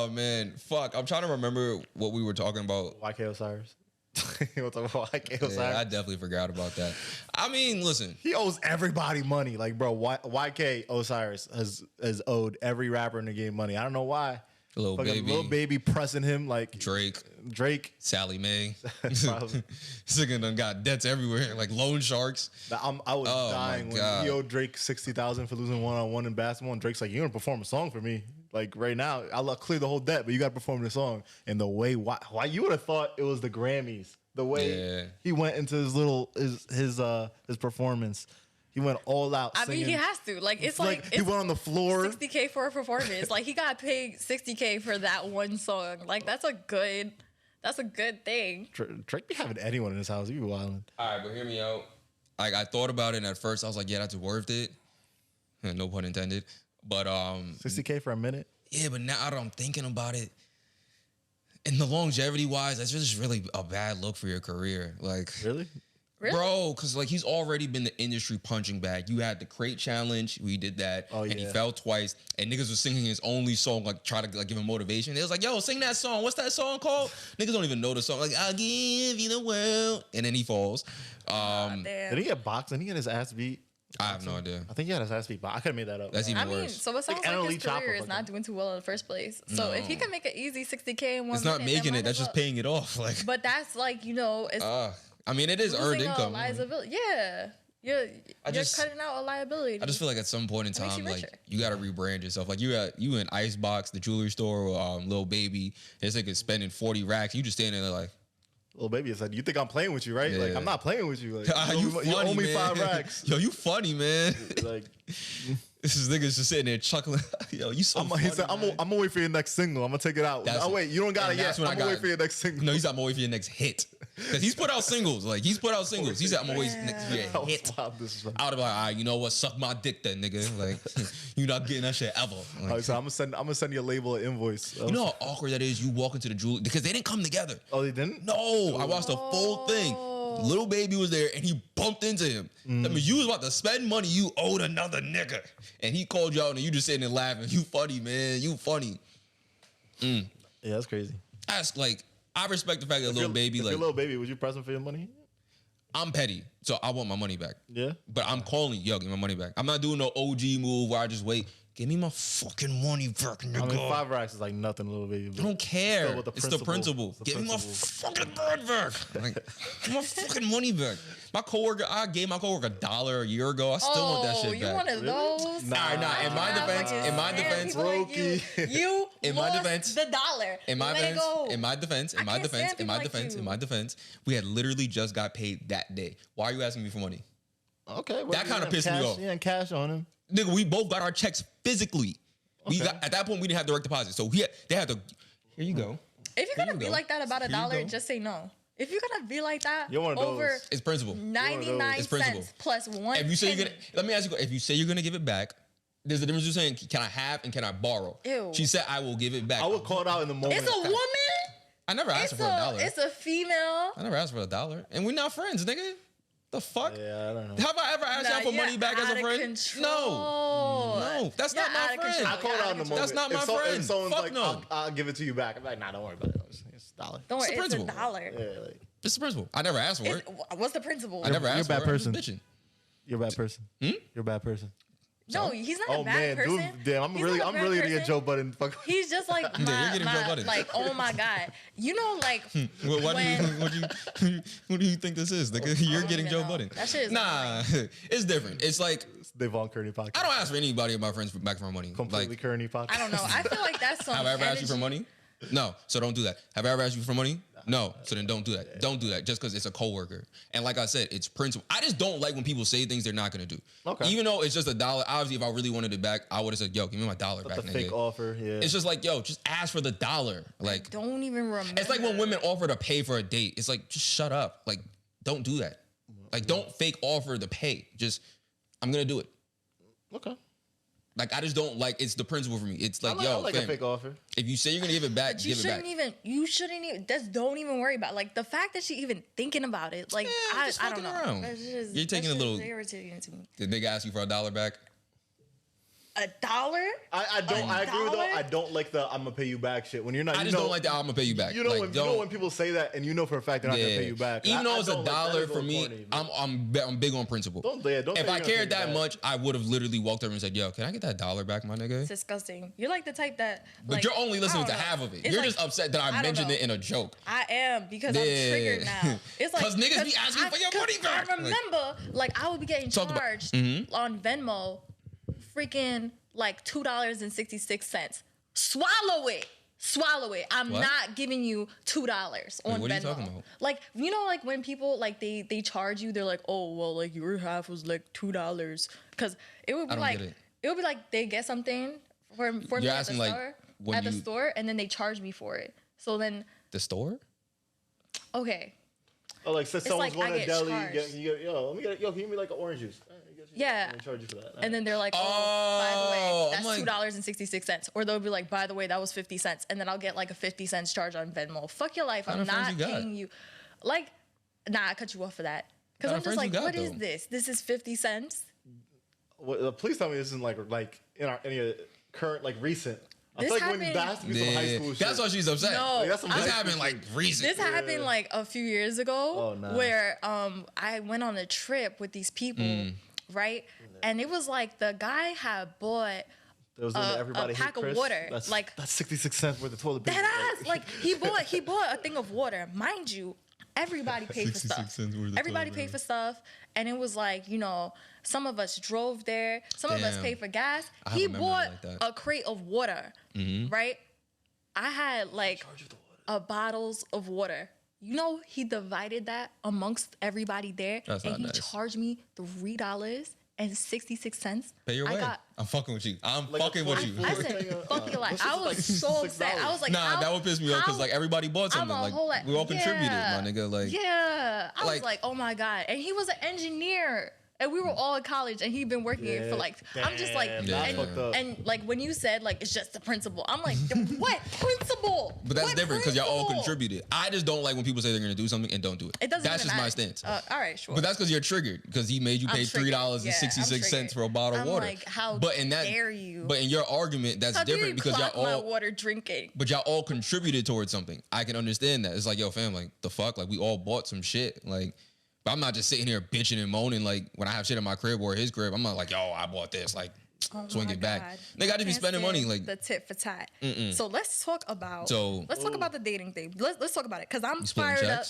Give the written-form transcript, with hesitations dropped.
Oh man, fuck. I'm trying to remember what we were talking about. YK Osiris. We'll talk about YK Osiris. Yeah, I definitely forgot about that. I mean, listen. He owes everybody money. Like, bro, YK Osiris has owed every rapper in the game money. I don't know why. Little baby pressing him like Drake, Sally Mae. Nigga done got debts everywhere, like loan sharks. I was dying when he owed Drake $60,000 for losing 1-on-1 in basketball, and Drake's like, "You're gonna perform a song for me, like right now. I'll clear the whole debt, but you got to perform the song." And the way why you would have thought it was the Grammys, the way he went into his performance. He went all out. I mean, he has to. Like, it's he went on the floor. $60K for a performance. Like, he got paid $60K for that one song. Like, that's a good thing. Drake be having anyone in his house. He be wilding. All right, but hear me out. Like, I thought about it, and at first I was like, yeah, that's worth it. No pun intended. But $60K for a minute. Yeah, but now that I'm thinking about it, and the longevity wise, that's just really a bad look for your career. Like, really? Bro, because like he's already been the industry punching bag. You had the crate challenge, we did that, and he fell twice. And niggas was singing his only song, like try to like give him motivation. It was like, yo, sing that song. What's that song called? Niggas don't even know the song. Like, I'll give you the world, and then he falls. Did he get boxed? Did he get his ass beat? I have no idea. I think he had his ass beat, but I could have made that up. That's even worse. So it sounds like his career is not doing too well in the first place. So if he can make an easy $60K in 1 it's not making it. That's just paying it off. Like, but that's like, you know, it's. I mean, it is earned income. Yeah. You're cutting out a liability. I just feel like at some point in time, like you got to rebrand yourself. Like you in Icebox, the jewelry store, Lil Baby. This nigga spending 40 racks. You just standing there like. Lil Baby said, "You think I'm playing with you, right? Yeah. Like I'm not playing with you. Like you owe me 5 racks. Yo, you funny, man. Like this is niggas just sitting there chuckling. Yo, you so funny. He said, I'm gonna wait for your next single. I'm gonna take it out. Wait, you don't got it yet. I'm gonna wait for your next single. No, he's I'm gonna wait for your next hit. Because he's put out singles. Like, he's put out singles. He said, I'm gonna wait next year hit. I would have been like, all right, you know what? Suck my dick then, nigga. Like, you're not getting that shit ever. Like, right, so I'm gonna send your label an invoice. You know how awkward that is? You walk into the jewelry because they didn't come together. Oh, they didn't? No, I watched the full thing. Little Baby was there and he bumped into him. I mean, you was about to spend money you owed another nigga. And he called you out and you just sitting there laughing. You funny, man. You funny. Yeah, that's crazy. That's like, I respect the fact that Little Baby, like, your Little Baby, would you press him for your money? I'm petty, so I want my money back. Yeah. But I'm calling, yo, give me my money back. I'm not doing no OG move where I just wait. Give me my fucking money back, nigga. I mean, 5 racks is like nothing, Little Baby. I don't care. It's the principle. Give me my fucking bread back. Like, give my fucking money back. I gave my coworker $1 a year ago. I still want that shit back. You one of those? Nah. In my defense, you lost the dollar. In my defense, we had literally just got paid that day. Why are you asking me for money? Okay, well, that kind of pissed me off. You had cash on him. Nigga, we both got our checks physically. We got, at that point, we didn't have direct deposit. So they had to, here you go. If you're going to be like that about $1, just say no. If you're going to be like that over it's principle. 99 cents plus 1 If you say you're going to, let me ask you, if you say you're going to give it back, there's a difference between saying, can I have and can I borrow? Ew. She said, I will give it back. I would call it out in the moment. It's a woman? I never asked her for $1. It's a female. I never asked for $1. And we're not friends, nigga. The fuck? Yeah, I don't know. Have I ever asked y'all for money back as a friend? No, that's not my friend. I call it out in the moment. That's not my friend. If someone's fuck like, no. I'll give it to you back. I'm like, nah, don't worry about it. It's $1. Don't worry, it's $1. Yeah, like, it's the principle. I never asked for it. What's the principle? I never asked for it. You're a bad person. Bitching. You're a bad person. You're a bad person. No, he's not a bad person. Dude, damn, I'm really gonna get Joe Budden. Fuck. He's just like like, oh my God. You know, like what do you think this is? You're getting Joe Budden. That shit is it's different. It's like Devon Kearney podcast. I don't ask for anybody of my friends back for money. Completely Kearney podcast. I don't know. I feel like that's some. Have I ever asked you for money? No, so don't do that. Have I ever asked you for money? No, so then don't do that. Don't do that just because it's a coworker. And like I said, it's principle. I just don't like when people say things they're not gonna do. Okay. Even though it's just $1. Obviously, if I really wanted it back, I would have said, "Yo, give me my $1 back." That's a fake offer. Yeah. It's just like, yo, just ask for the $1. Like, don't even remember. It's like when women offer to pay for a date. It's like, just shut up. Like, don't do that. Like, don't fake offer to pay. Just, I'm gonna do it. Okay. Like, I just don't like, it's the principle for me. It's like, I like fam, a fake offer. If you say you're gonna give it back, give it back. You shouldn't even, don't even worry about it. Like, the fact that she even thinking about it, like, I don't know. You're taking a little, irritating to me. Did nigga ask you for $1 back? $1? I don't. I agree though. I don't like the "I'm gonna pay you back" shit. When you're not, I just don't like the "I'm gonna pay you back." You know, when people say that, and you know for a fact they're not gonna pay you back. Even though it's $1 for me, I'm big on principle. If I cared that much, I would have literally walked over and said, "Yo, can I get that $1 back, my nigga?" It's disgusting. You're like the type that. Like, but you're only listening to half of it. You're just upset that I mentioned it in a joke. I am because I'm triggered now. It's like because niggas be asking for your money back. I remember, like I would be getting charged on Venmo, freaking like $2.66. Swallow it. I'm not giving you $2 on Venmo. What are you talking about? Like, you know, like when people like they charge you, they're like, oh well, like your half was like $2, because it would be like it would be like they get something for me at the store, the store, and then they charge me for it. So then the store. Okay. Oh, like so someone's going to deli, yo, give me like an orange juice. Yeah. And charge you for that. And then they're like, oh, by the way, that's $2.66. Or they'll be like, by the way, that was 50 cents. And then I'll get like a 50 cents charge on Venmo. Fuck your life. I'm not paying you. Like, nah, I cut you off for that. Because I'm just like, what is this? This is 50 cents? Well, please tell me this isn't like in any current, like recent. I feel like when that has to be some high school shit. That's why she's upset. No, this happened like recent. This happened like a few years ago where I went on a trip with these people, right? And it was like the guy had bought a pack of water. That's 66 cents worth of toilet paper. Like he bought a thing of water. Mind you, everybody paid for stuff. Everybody paid for stuff. And it was like, you know, some of us drove there. Some of us paid for gas. He bought a crate of water, right? I had like bottles of water. You know, he divided that amongst everybody there. And he charged me $3.66. Pay your way. I'm fucking with you. I'm fucking with you. I said, fuck your life. I was so upset. I was like, nah, that would piss me off because like everybody bought something. Like we all contributed, my nigga. Like I was like, oh my God. And he was an engineer. And we were all in college, and he'd been working for like. I'm just like, and like when you said like it's just the principle, I'm like, what principle? But that's different because y'all all contributed. I just don't like when people say they're gonna do something and don't do it. It doesn't. That's just my stance. All right, sure. But that's because you're triggered because he made you pay $3.66 for a bottle of water. Like, how dare you? But in your argument, that's different because y'all all my water drinking. But y'all all contributed towards something. I can understand that. It's like, yo, fam, like the fuck, like we all bought some shit, like. But I'm not just sitting here bitching and moaning like when I have shit in my crib or his crib. I'm not like, yo, I bought this. Like, swing it back. Nigga, I just be spending money. Like the tit for tat. So let's talk about the dating thing. Let's talk about it because I'm fired up.